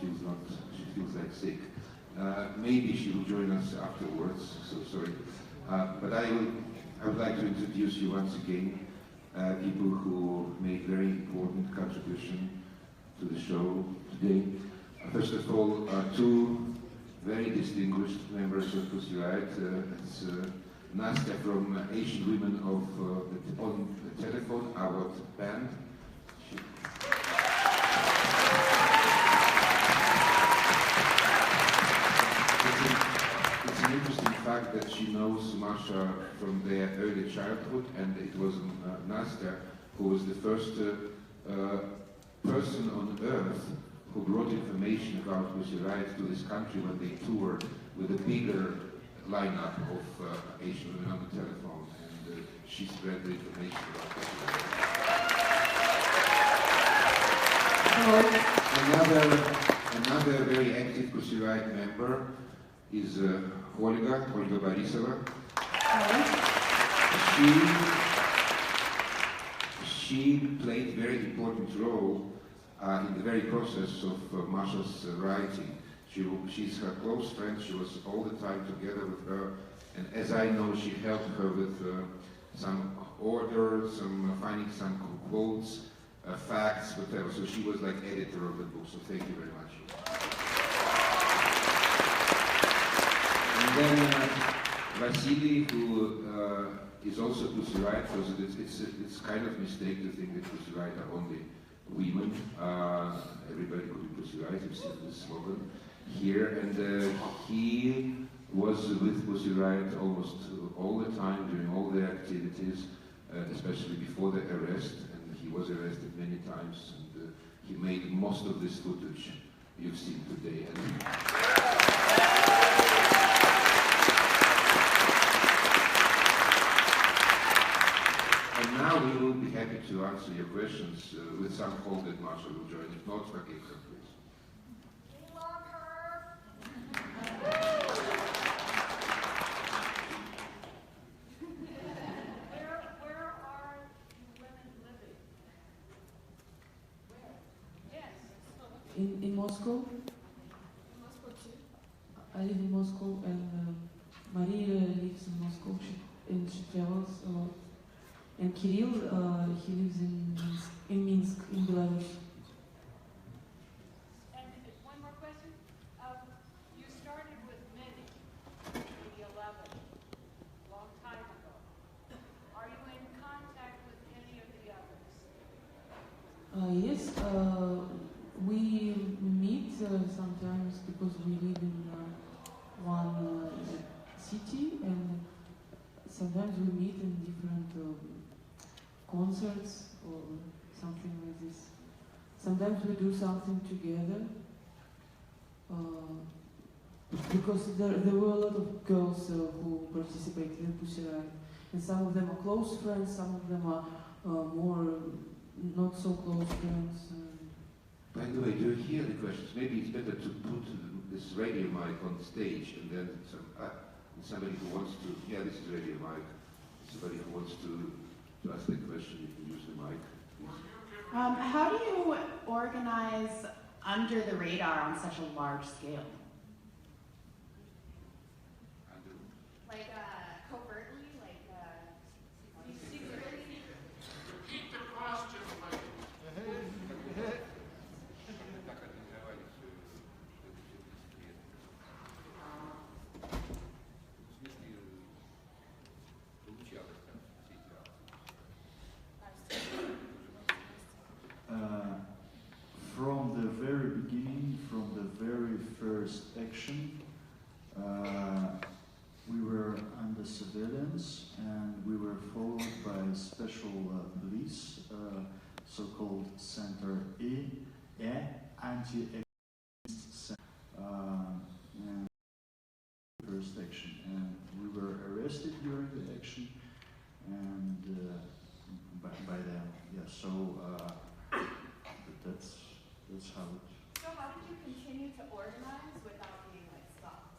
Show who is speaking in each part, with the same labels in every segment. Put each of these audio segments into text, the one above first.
Speaker 1: she feels like sick. Maybe she will join us afterwards, so sorry. But I would like to introduce you once again, people who made very important contribution to the show today. First of all, two very distinguished members of Pussy Riot. It's Nastya from Asian Women on the Telephone, our band. It's an interesting fact that she knows Masha from their early childhood, and it was Nastya who was the first person on earth who brought information about Pussy Riot to this country when they toured with a bigger lineup of Asian Women on the Telephone, and she spread the information about Pussy Riot. Another very active Pussy Riot member is Olga Borisova. She played a very important role in the very process of Masha's writing. She's her close friend, she was all the time together with her, and as I know, she helped her with some order, finding some quotes, facts, whatever. So she was like editor of the book, so thank you very much. And then Vasily, who is also Pussy Riot, because it's kind of a mistake to think that Pussy Riot are only women. Everybody could be Pussy Riot, you've seen this slogan here, and he was with Pussy Riot almost all the time during all their activities, especially before the arrest, and he was arrested many times, and he made most of this footage you've seen today. And now we will be happy to answer your questions with some hope that Masha will join. If not, forgive her, please.
Speaker 2: We love her. Where are you women living? Where? Yes.
Speaker 3: In Moscow.
Speaker 2: In Moscow too?
Speaker 3: I live in Moscow, and Maria lives in Moscow, and she travels a lot. And Kirill, he lives in Minsk, in Belarus.
Speaker 2: And one more question. You started with Minnie, maybe 11, a long time ago. Are you in contact with any of the others?
Speaker 3: Yes, we meet sometimes because we live in one city, and sometimes we meet in different concerts or something like this. Sometimes we do something together, because there were a lot of girls who participated in Pussy Riot, and some of them are close friends, some of them are more not so close friends.
Speaker 1: By the way, do you hear the questions? Maybe it's better to put this radio mic on the stage, and then somebody who wants to, yeah, this is radio mic. Somebody who wants to ask the question, you can use the mic.
Speaker 4: How do you organize under the radar on such a large scale?
Speaker 2: Like covertly, like you secretly?
Speaker 5: Keep the costume like
Speaker 6: From the very beginning, from the very first action, we were under surveillance, and we were followed by special police, so-called Center E, anti-extremist center, and first action, and we were arrested during the action, and by them, yeah. So that's how it.
Speaker 2: So how did you continue to organize without being like stopped?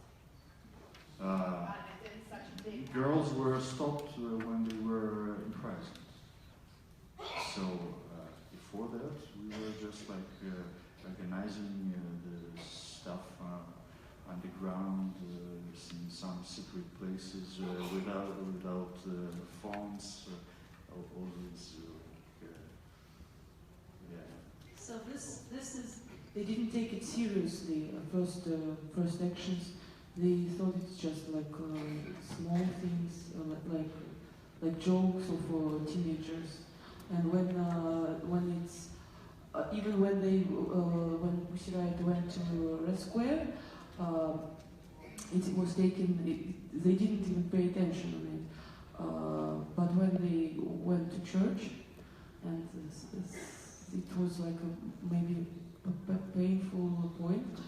Speaker 2: It's in such a big
Speaker 6: Girls were stopped when they were in prison. So before that, we were just like organizing the underground, in some secret places, without phones, all these. Yeah.
Speaker 3: So this is, they didn't take it seriously. First actions, they thought it's just like small things, like jokes for teenagers. And when it's even when Pussy Riot went to Red Square, it was taken. They didn't even pay attention on it. But when they went to church, and it was like maybe a painful point.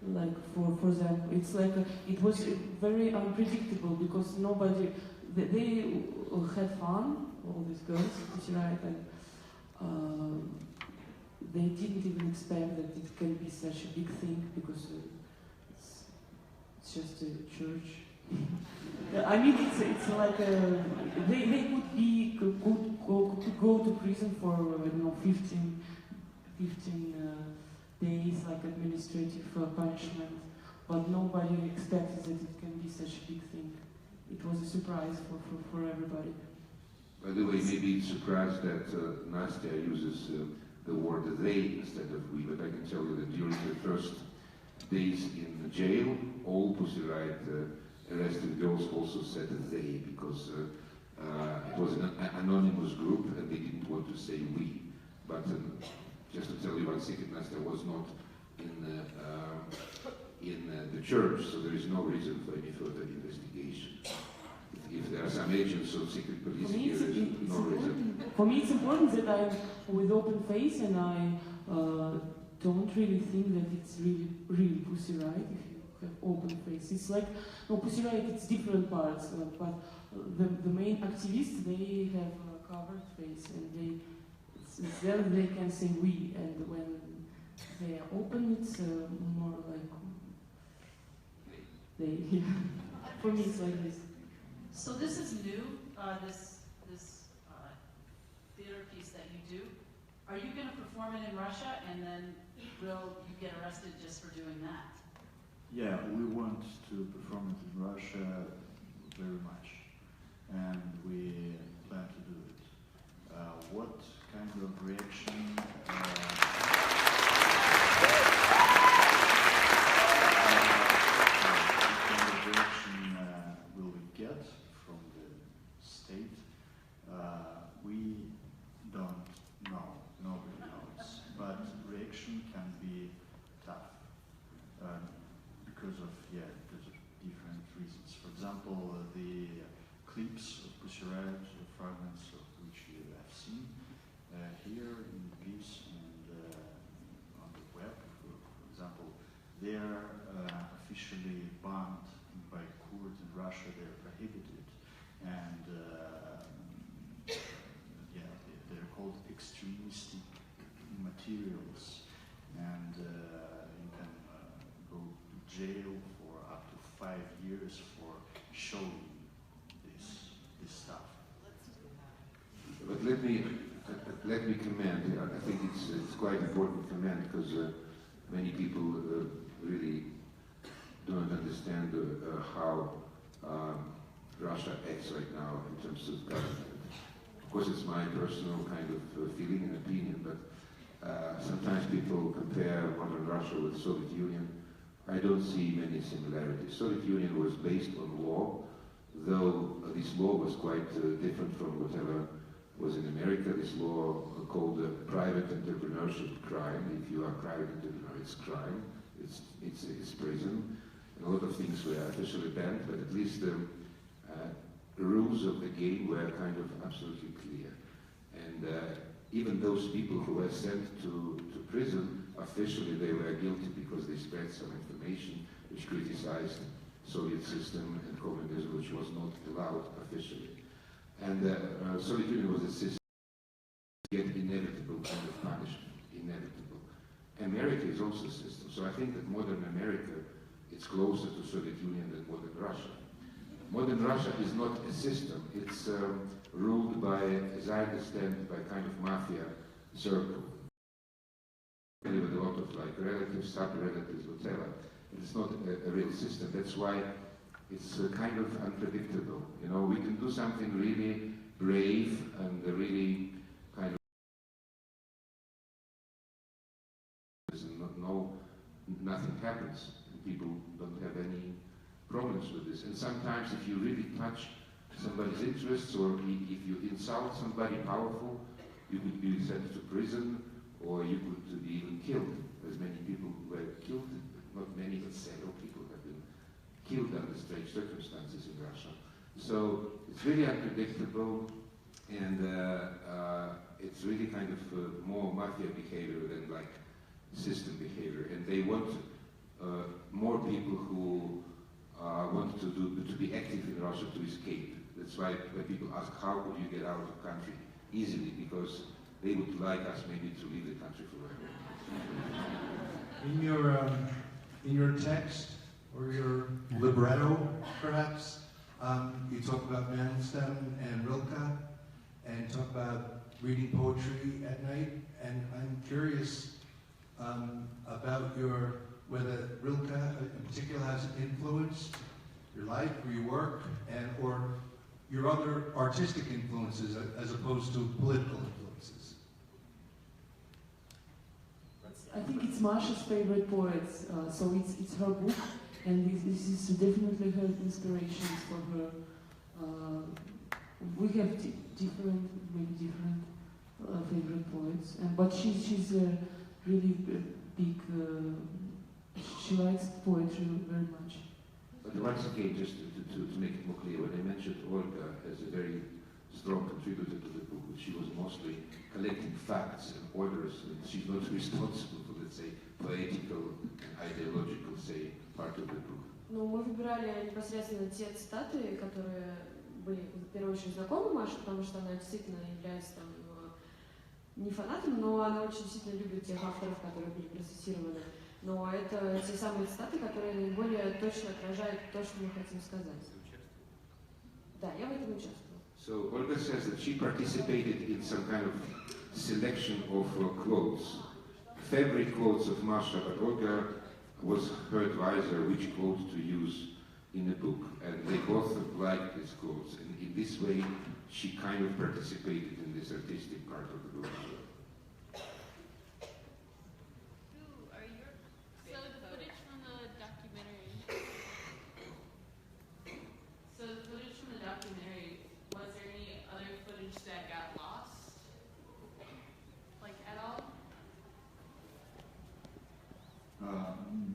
Speaker 3: Like for them, it's like it was very unpredictable because nobody. They had fun, all these girls, Pussy Riot, and they didn't even expect that it can be such a big thing because it's just a church. I mean, it's like they could go to prison for 15 days, like administrative punishment, but nobody expected that it can be such a big thing. It was a surprise for everybody.
Speaker 1: By the way, maybe it's surprised that Nastya uses the word they instead of we, but I can tell you that during the first days in jail, all Pussy Riot arrested girls also said they, because it was an anonymous group and they didn't want to say we. But just to tell you one second, Nastya was not in the church, so there is no reason for any further investigation. If there are some agents of secret police here, there is no reason.
Speaker 3: For me, it's important that I'm with open face, and I don't really think that it's really Pussy Riot if you have open face. It's like, no, Pussy Riot, it's different parts, but the main activists, they have a covered face, and then they can say we, and when they are open, it's more like they. For me, it's like this.
Speaker 7: So this is new, this theater piece that you do. Are you going to perform it in Russia, and then will you get arrested just for doing that?
Speaker 6: Yeah, we want to perform it in Russia very much, and we plan to do it. What kind of reaction? Will we get from the state? We don't know. Nobody knows. But reaction can be tough because of different reasons. For example, the clips of Pussy Riot, fragments of which you have seen here in Greece and on the web, for example, they are officially banned by court in Russia. They are prohibited, and they're called extremistic materials, and you can go to jail for up to 5 years for showing this stuff.
Speaker 1: But let me comment. I think it's quite important to comment because many people really don't understand how Russia acts right now in terms of government. Of course, it's my personal kind of feeling and opinion, but sometimes people compare modern Russia with Soviet Union. I don't see many similarities. Soviet Union was based on law, though this law was quite different from whatever was in America. This law called private entrepreneurship crime. If you are a private entrepreneur, it's crime. It's prison. And a lot of things were officially banned, but at least the rules of the game were kind of absolutely clear. And even those people who were sent to prison, officially they were guilty because they spread some information which criticized Soviet system and communism, which was not allowed officially. And Soviet Union was a system to get inevitable kind of punishment, inevitable. America is also a system, so I think that modern America is closer to Soviet Union than modern Russia. Modern Russia is not a system, it's ruled by, as I understand, by kind of mafia circle. with a lot of like relatives, sub-relatives, whatever. It's not a real system. That's why it's kind of unpredictable. You know, we can do something really brave and really kind of nothing happens. And people don't have any problems with this. And sometimes if you really touch somebody's interests, or if you insult somebody powerful, you could be sent to prison, or you could be even killed. As many people were killed, not many, but several people have been killed under strange circumstances in Russia. So it's really unpredictable, and it's really kind of more mafia behavior than like system behavior. And they want more people who want to be active in Russia to escape. That's why when people ask how could you get out of the country easily, because they would like us maybe to leave the country forever.
Speaker 8: In your text or your libretto, perhaps, you talk about Mandelstam and Rilke, and talk about reading poetry at night. And I'm curious about whether Rilke in particular has influenced your life or your work, or your other artistic influences as opposed to political influences.
Speaker 3: I think it's Masha's favorite poet, so it's her book, and this is definitely her inspirations for her. We have different favorite poets, but she's a really big. She likes poetry very much.
Speaker 1: But once again, just to make it more clear, when I mentioned Olga as a very strong contributor to the book, she was mostly collecting facts and orders, and she's not responsible for, let's say, poetical and ideological, say, part of the book.
Speaker 9: Ну, мы выбирали непосредственно те цитаты, которые были, в первую очередь, знакомы Маше, потому что она действительно является там не фанатом, но она очень действительно любит тех авторов, которые были процессированы. Но это те самые цитаты, которые наиболее точно отражают то, что мы хотим сказать. Да, я в этом участвовала.
Speaker 1: So Olga says that she participated in some kind of selection of quotes, favorite quotes of Masha, but Olga was her advisor which quote to use in the book, and they both liked these quotes, and in this way she kind of participated in this artistic part of the book.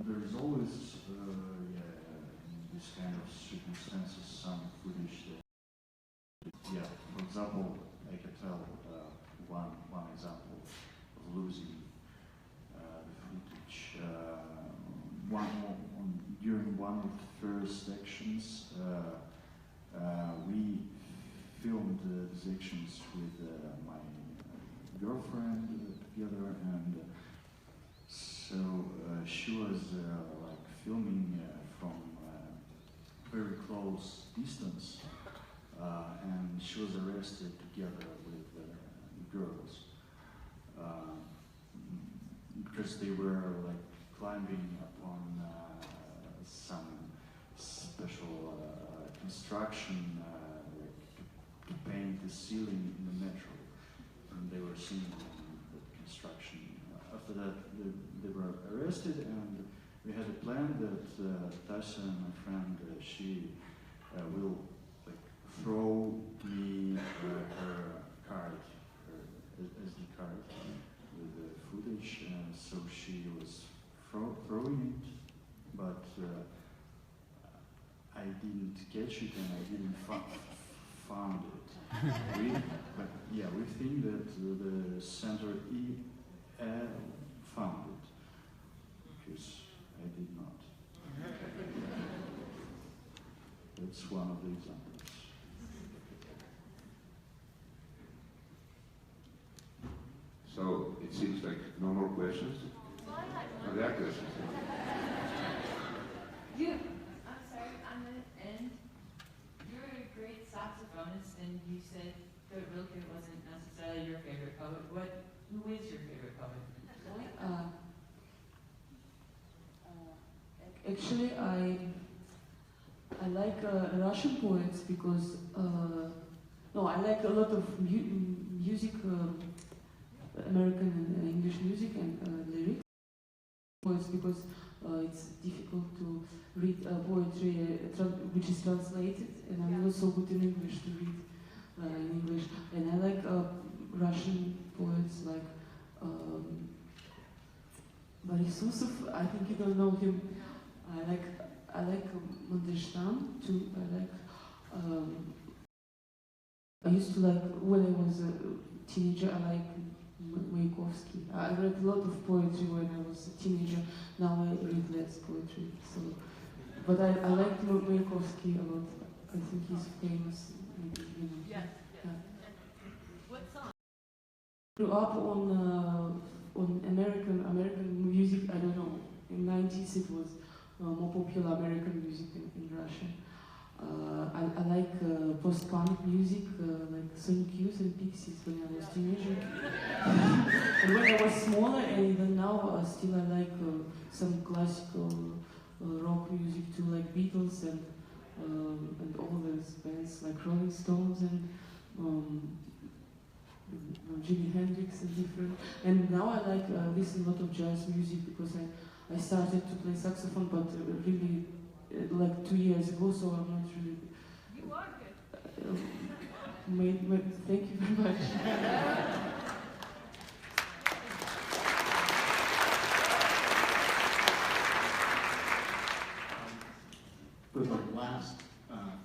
Speaker 6: There's always, in this kind of circumstances, some footage that, for example, I can tell one example of losing the footage. During one of the first actions, we filmed these actions with my girlfriend together, and so she was like filming from very close distance, and she was arrested together with girls because they were like climbing upon some special construction like to paint the ceiling in the metro, and they were seeing the construction. After that, they were arrested, and we had a plan that Tasha, my friend, she will like throw me her card, her SD card with the footage. So she was throwing it, but I didn't catch it, and I didn't found it. But yeah, we think that the center found it, because I did not. That's one of the examples.
Speaker 1: So it seems like no more questions. Oh, there are questions.
Speaker 7: I'm sorry, on the end, you're a great saxophonist, and you said that Rilke wasn't necessarily your favorite poet. Who is your favorite poet?
Speaker 3: Actually, I like Russian poets because no, I like a lot of music, American and English music and lyrics. Poets because it's difficult to read poetry which is translated, and I'm not so good in English to read in English. And I like Russian poets like Boris Usov. I think you don't know him. I like Mandelstam too. I used to like, when I was a teenager, I like Mayakovsky. I read a lot of poetry when I was a teenager. Now I read less poetry. So, but I like Mayakovsky a lot. I think he's famous. Maybe, you know.
Speaker 7: Yes.
Speaker 3: Yeah.
Speaker 7: What song?
Speaker 3: Grew up on American music. I don't know. In the 90s it was more popular American music in Russia. I like post-punk music, like Sonic Youth and Pixies when I was a teenager. And when I was smaller, and even now, still I like some classical rock music too, like Beatles and all those bands like Rolling Stones and Jimi Hendrix and different. And now I like listen a lot of jazz music because I started to play saxophone, but really like 2 years ago, so I'm not really.
Speaker 2: You are good.
Speaker 3: Thank you very much.
Speaker 6: For the last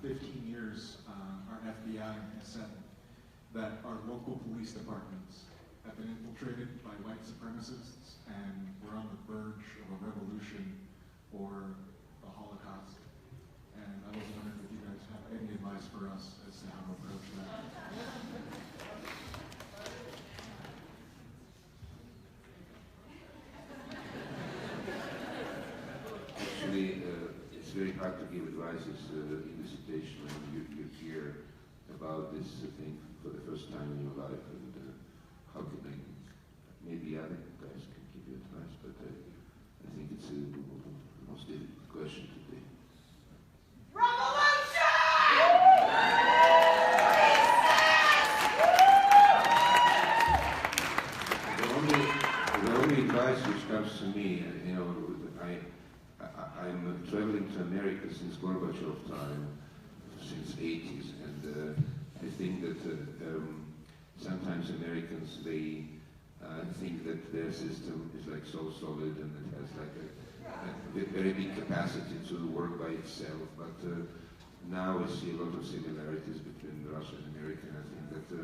Speaker 6: 15 years, our FBI has said that our local police departments have been infiltrated by white supremacists, and we're on the verge of a revolution or a Holocaust. And I was wondering if you guys have any advice for us as to how to approach that.
Speaker 1: Actually, it's very hard to give advices in the situation when you hear about this thing for the first time in your life, and how can I, maybe other guys can give you advice, but I think it's the most difficult question today. The only advice which comes to me, you know, I'm traveling to America since Gorbachev time, since 80s, and I think that sometimes Americans, they think that their system is like so solid and it has like a very big capacity to work by itself, but now I see a lot of similarities between Russia and America, and I think that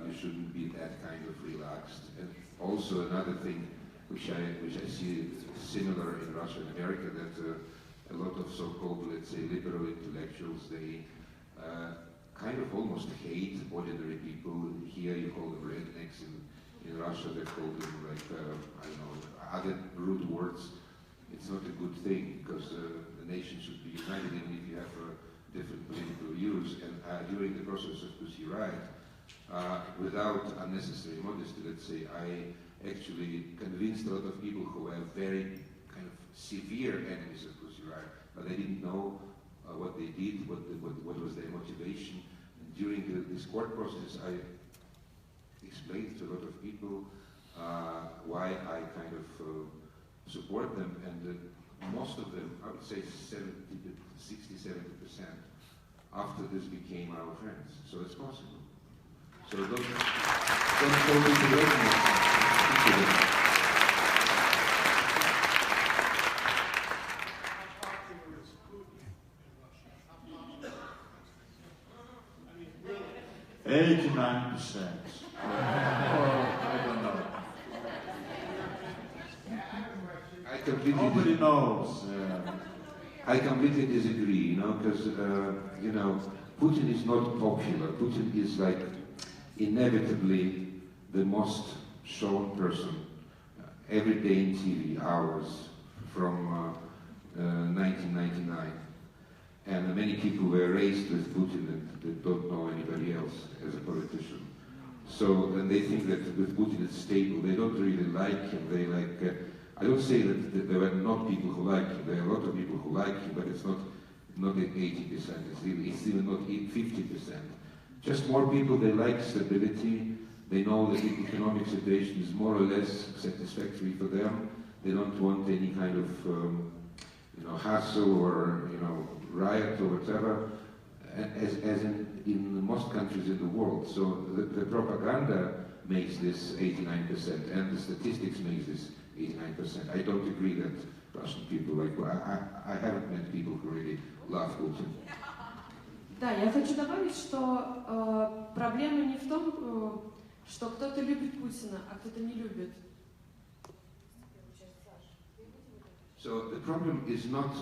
Speaker 1: you shouldn't be that kind of relaxed. And also another thing which I see similar in Russia and America, that a lot of so-called, let's say, liberal intellectuals, they kind of almost hate ordinary people. Here you call them rednecks, in Russia they call them like, I don't know, other rude words. It's not a good thing, because the nation should be united even if you have different political views. And during the process of Pussy Riot, without unnecessary modesty, let's say, I actually convinced a lot of people who were very kind of severe enemies of Pussy Riot, but they didn't know what they did, what was their motivation. And during this court process, I explained to a lot of people why I kind of support them, and most of them, I would say 60-70%, after this became our friends. So it's possible. So don't fall into redness.
Speaker 6: 89%. I don't know. Nobody knows.
Speaker 1: I completely disagree, you know, because, you know, Putin is not popular. Putin is like inevitably the most shown person every day in TV, hours from 1999. And many people were raised with Putin and they don't know anybody else as a politician. So, and they think that with Putin it's stable. They don't really like him. They like I don't say that there were not people who like him. There are a lot of people who like him, but it's not at 80%. It's even not 50%. Just more people, they like stability. They know that the economic situation is more or less satisfactory for them. They don't want any kind of hassle or riot or whatever, as in most countries in the world. So the propaganda makes this 89%, and the statistics makes this 89%. I don't agree that Russian people I haven't met people who really love Putin.
Speaker 9: Да, я хочу добавить, что проблема не в том, что кто-то любит Путина, а кто-то не любит.
Speaker 1: So the problem is not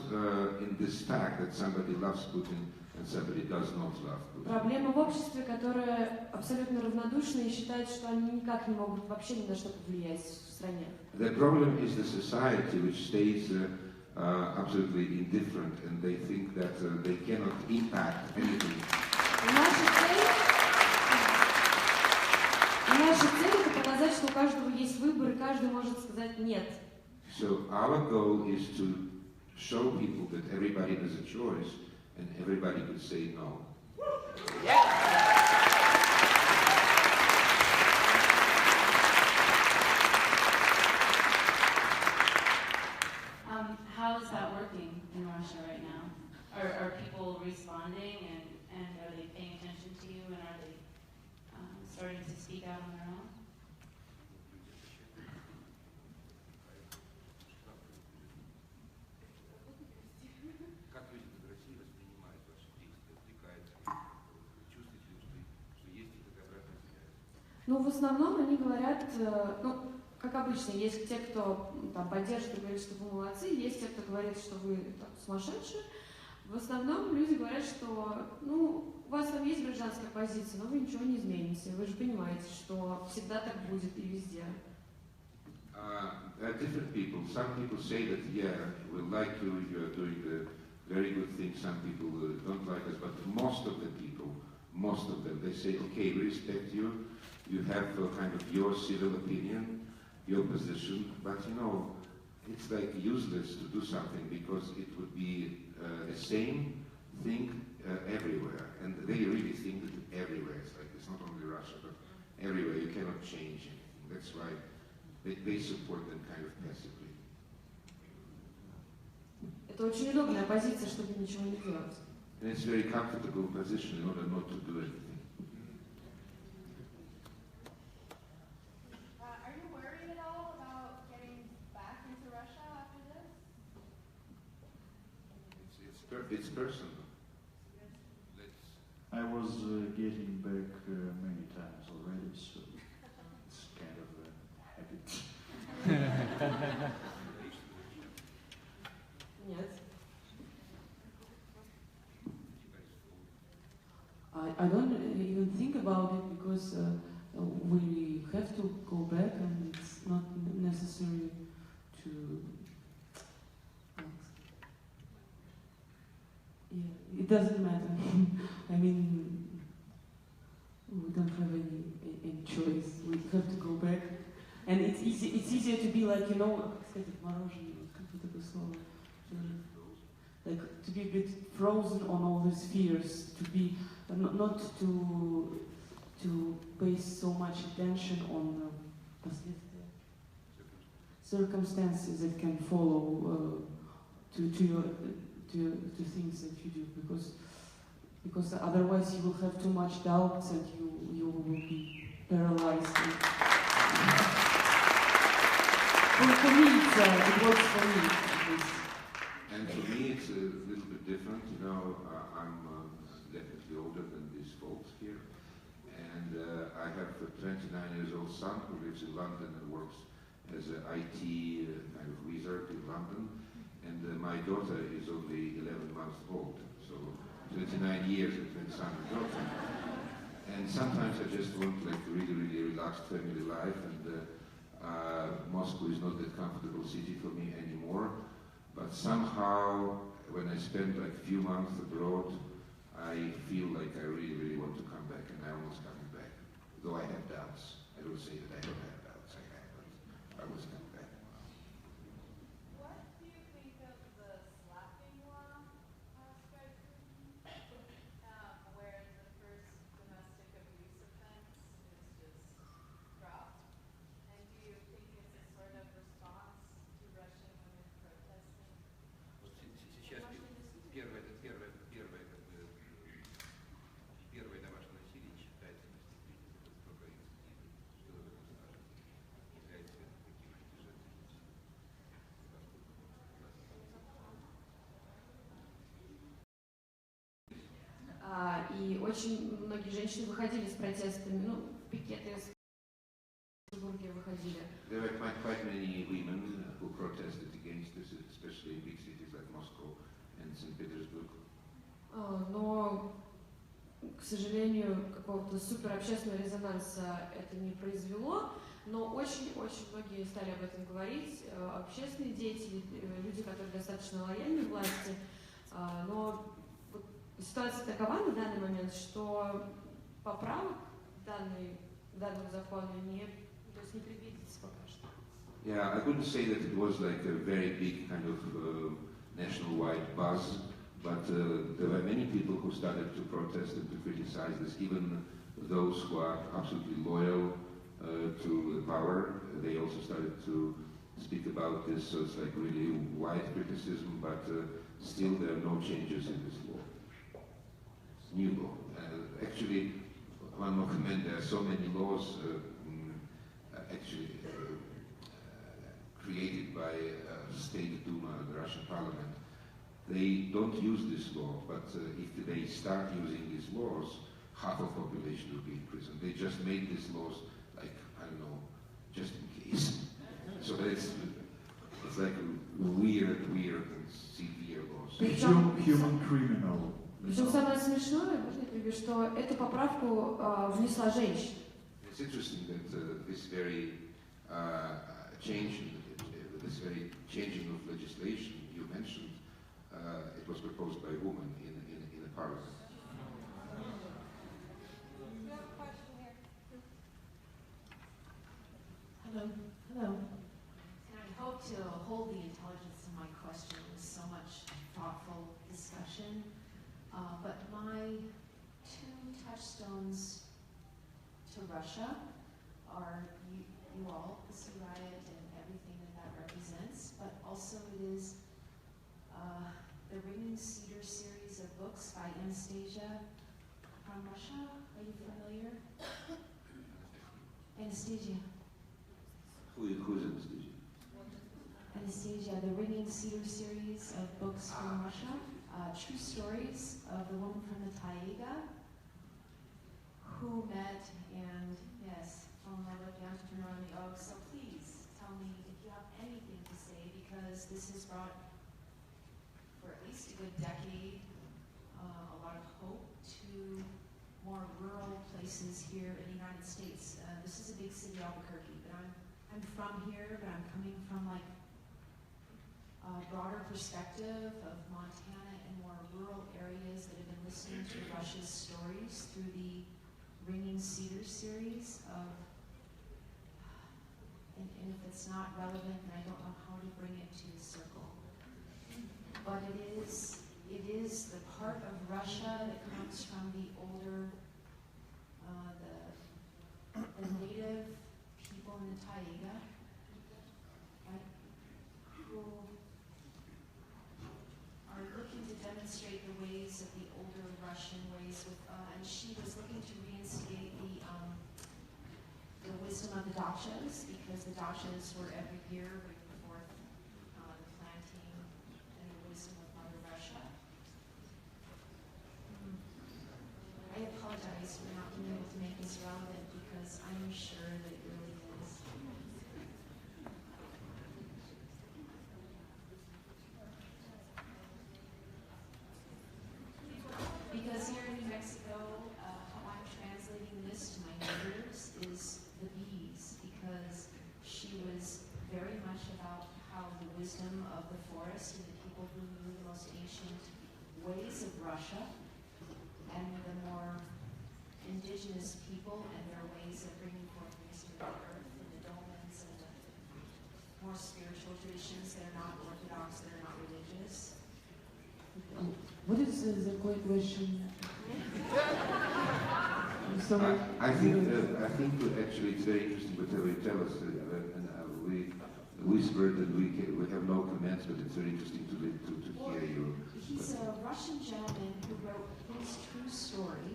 Speaker 1: in this fact that somebody loves Putin and somebody does not love Putin.
Speaker 9: Проблема в обществе, которое абсолютно равнодушно и считает, что они никак не могут вообще ни на что повлиять в стране.
Speaker 1: The problem is the society which stays absolutely indifferent, and they think that they cannot impact anything.
Speaker 9: Наша цель это показать, что у каждого есть выбор, и каждый может сказать нет.
Speaker 1: So our goal is to show people that everybody has a choice, and everybody could say no.
Speaker 7: How is that working in Russia right now? Are people responding and are they paying attention to you and are they starting to speak out on their own?
Speaker 1: Как люди в России воспринимают ваши тексты, отвлекаются, чувствуете ли, что есть какая-то обратная связь?
Speaker 9: Ну, в основном они говорят, как обычно, есть те, кто там поддерживает и говорит, что вы молодцы, есть те, кто говорит, что вы там, сумасшедшие. В основном люди говорят, что, у вас там есть гражданская позиция, но вы ничего не измените. Вы же понимаете, что всегда так будет и везде.
Speaker 1: There are different people. Some people say that, yeah, we like you, you are doing the very good thing. Some people don't like us, but most of the people, most of them, they say, okay, we respect you. You have kind of your civil opinion, your position, but it's like useless to do something because it would be the same thing everywhere. And they really think that everywhere, it's not only Russia, but everywhere you cannot change anything. That's why they support them kind of passively.
Speaker 9: Это очень удобная позиция, чтобы ничего не делать.
Speaker 1: And it's a very comfortable position in order not to do anything.
Speaker 2: Are you worried at all about getting back into Russia after this?
Speaker 1: It's personal.
Speaker 6: I was getting back many times already, so it's kind of a habit.
Speaker 9: Нет. I don't even think about it because we have to go back and it's not necessary to... Yeah, it doesn't matter. I mean, we don't have any choice. We have to go back. And it's easier to be like, like to be a bit frozen on all these fears, to be not to pay so much attention on circumstances that can follow to things that you do, because otherwise you will have too much doubts and you will be paralyzed. For me, it works for me at least.
Speaker 1: And for me, it's a little bit different. I'm definitely older than these folks here. And I have a 29-year-old son who lives in London and works as an IT kind of wizard in London. And my daughter is only 11 months old. So 29 years between son and daughter. And sometimes I just want like really, really relaxed family life. And Moscow is not that comfortable city for me anymore. But somehow, when I spend like a few months abroad, I feel like I really, really want to come back, and I'm almost coming back. Though I have doubts. I don't say that I don't have doubts, I have, but I was coming back.
Speaker 9: очень многие женщины выходили с протестами, ну, пикеты в Петербурге выходили.
Speaker 1: There were quite many women who protested against this, especially in big cities like Moscow and St. Petersburg.
Speaker 9: Но, к сожалению, какого-то суперобщественного резонанса это не произвело, но очень-очень многие стали об этом говорить, общественные деятели, люди, которые достаточно лояльны власти, но вот ситуация такова на данный момент, что поправок данного закона не предвидится пока что.
Speaker 1: Yeah, I wouldn't say that it was like a very big kind of national-wide buzz, but there were many people who started to protest and to criticize this, even those who are absolutely loyal to the power. They also started to speak about this, so it's like really wide criticism, but still there are no changes in this law. It's new law. Actually, one more comment, there are so many laws actually created by State Duma, the Russian parliament. They don't use this law, but if they start using these laws, half of the population will be in prison. They just made these laws, like, I don't know, just in case. So it's like weird and severe laws.
Speaker 6: Human criminal.
Speaker 9: Причем самое смешное, что эту поправку внесла женщина.
Speaker 1: It's interesting that this very changing of legislation you mentioned, it was proposed by a woman in the parliament.
Speaker 2: We have a question here.
Speaker 10: Hello. Hello. And I hope to hold the intelligence of my question with so much thoughtful discussion. But my two touchstones to Russia are you all, Pussy Riot, and everything that represents, but also it is the Ringing Cedar series of books by Anastasia from Russia. Are you familiar? Anastasia.
Speaker 1: Who is Anastasia?
Speaker 10: Anastasia, the Ringing Cedar series of books from Russia. True stories of the woman from the Taiga who met and, yes, fell in love with the entrepreneur on the Oak. So please tell me if you have anything to say, because this has brought, for at least a good decade, a lot of hope to more rural places here in the United States. This is a big city, Albuquerque, but I'm from here, but I'm coming from like a broader perspective of Montana and more rural areas that have been listening to Russia's stories through the Ringing Cedar series of, and if it's not relevant, then I don't know how to bring it to the circle. But it is the part of Russia that comes from the older, the native people in the Taiga, right, who are looking to demonstrate the ways of the older Russian ways with, and she was looking to reinstigate the wisdom of the dachas, because the dachas were every year bringing forth the planting and the wisdom of Mother Russia. I apologize for not being able to make this relevant, because I'm sure that it really is. Because here in New Mexico, how I'm translating this to my neighbors is the bees, because she was very much about how the wisdom of the forest and the people who knew the most ancient ways of Russia and the more indigenous people and their ways of bringing forth wisdom of the earth and the dolmens and the more spiritual traditions that are not orthodox, that are not religious.
Speaker 3: What is the question? I'm sorry.
Speaker 1: I think actually it's very interesting whatever you tell us, and we whispered and we have no comments, but it's very interesting to hear you.
Speaker 10: He's a Russian gentleman who wrote his true story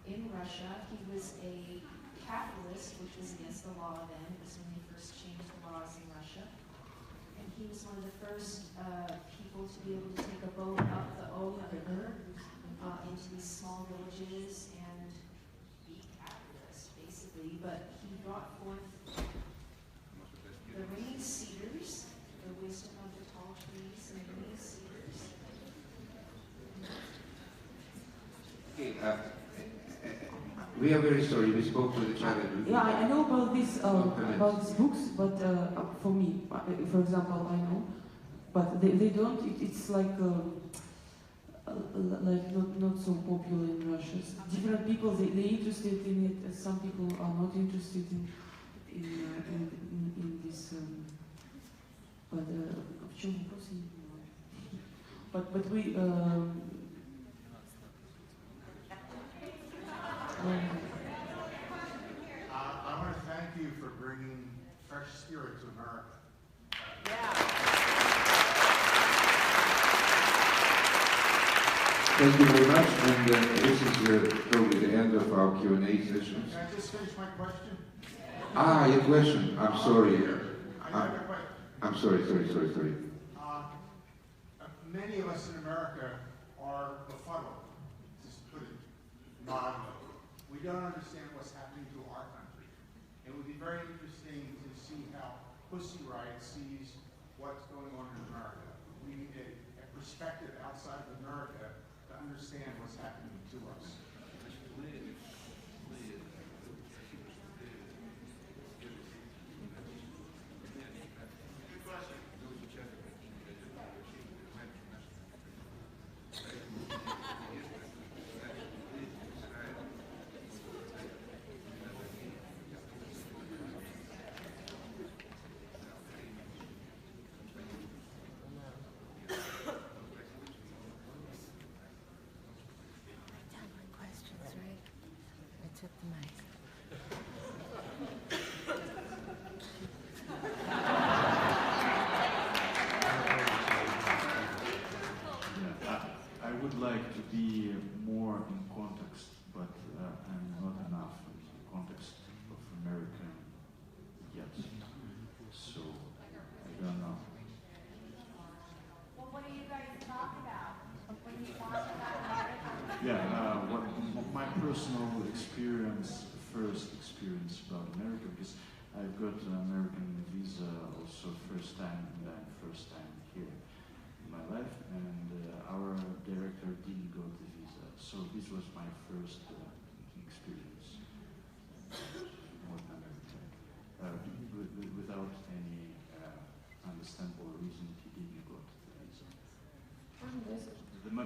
Speaker 10: in Russia. He was a capitalist, which was against the law then. It was when they first changed the laws in Russia. And he was one of the first people to be able to take a boat up the Oga River into these small villages and be capitalists, basically. But he brought forth the ringing cedars, the wisdom of the tall trees and the ringing cedars.
Speaker 1: Okay, we are very sorry, we spoke with each other.
Speaker 3: Yeah, I know about these books, but for me, for example, I know, but they don't. It's like not so popular in Russia. Different people they interested in it. Some people are not interested in this. But в чем вопрос, я не понимаю. But we.
Speaker 5: I want to thank you for bringing fresh spirit to America.
Speaker 1: Thank you very much, and this is probably the end of our Q&A session.
Speaker 5: Can I just finish my question?
Speaker 1: Your question. I'm sorry.
Speaker 5: I have a question.
Speaker 1: I'm sorry.
Speaker 5: Many of us in America are befuddled, just put it mildly. We don't understand what's happening to our country. It would be very interesting to see how Pussy Riot sees what's going on in America. We need a perspective outside of America to understand what's happening to us.
Speaker 6: I would like to be more in context, but I'm not enough in context of America yet. So I don't know.
Speaker 2: Well, what do you guys talk about when you talk about America?
Speaker 6: Yeah, my personal experience, first experience about America, because I've got an American visa also first time, and I'm first time here in my life, and our director didn't got the visa, so this was my first experience North America. Without any understandable reason, he didn't got the visa.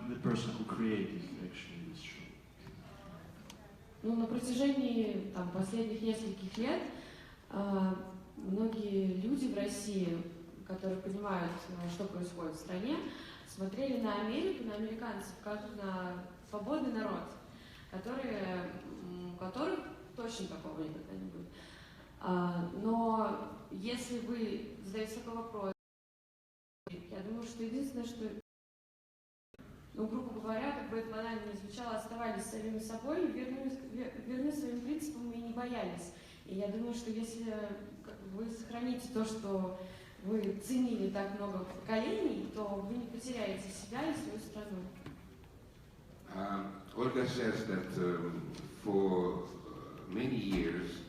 Speaker 6: The person who created actually this show.
Speaker 9: Ну, на протяжении последних нескольких лет многие люди в России, которые понимают, что происходит в стране, смотрели на Америку, на американцев, как на свободный народ, у которых точно такого никогда не будет. Но если вы задаете такой вопрос, я думаю, что единственное, что, грубо говоря, как бы это банально не звучало, оставались самими собой, верны своим принципам и не боялись. И я думаю, что если вы сохраните то, что вы ценили так много поколений, то вы не потеряете себя и свою страну.
Speaker 1: Olga says that for many years,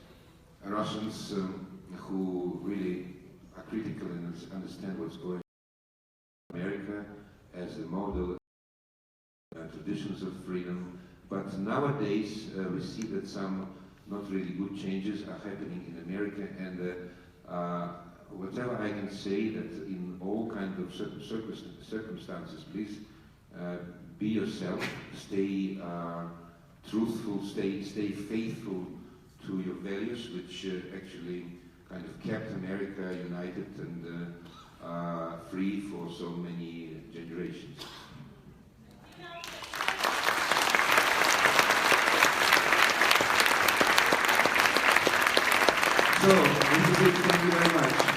Speaker 1: Russians who really are critical and understand what's going on in America as a model, traditions of freedom, but nowadays we see that some not really good changes are happening in America, and whatever I can say that in all kinds of circumstances, please be yourself, stay truthful, stay faithful to your values, which actually kind of kept America united and free for so many generations. So, this is it. Thank you very much.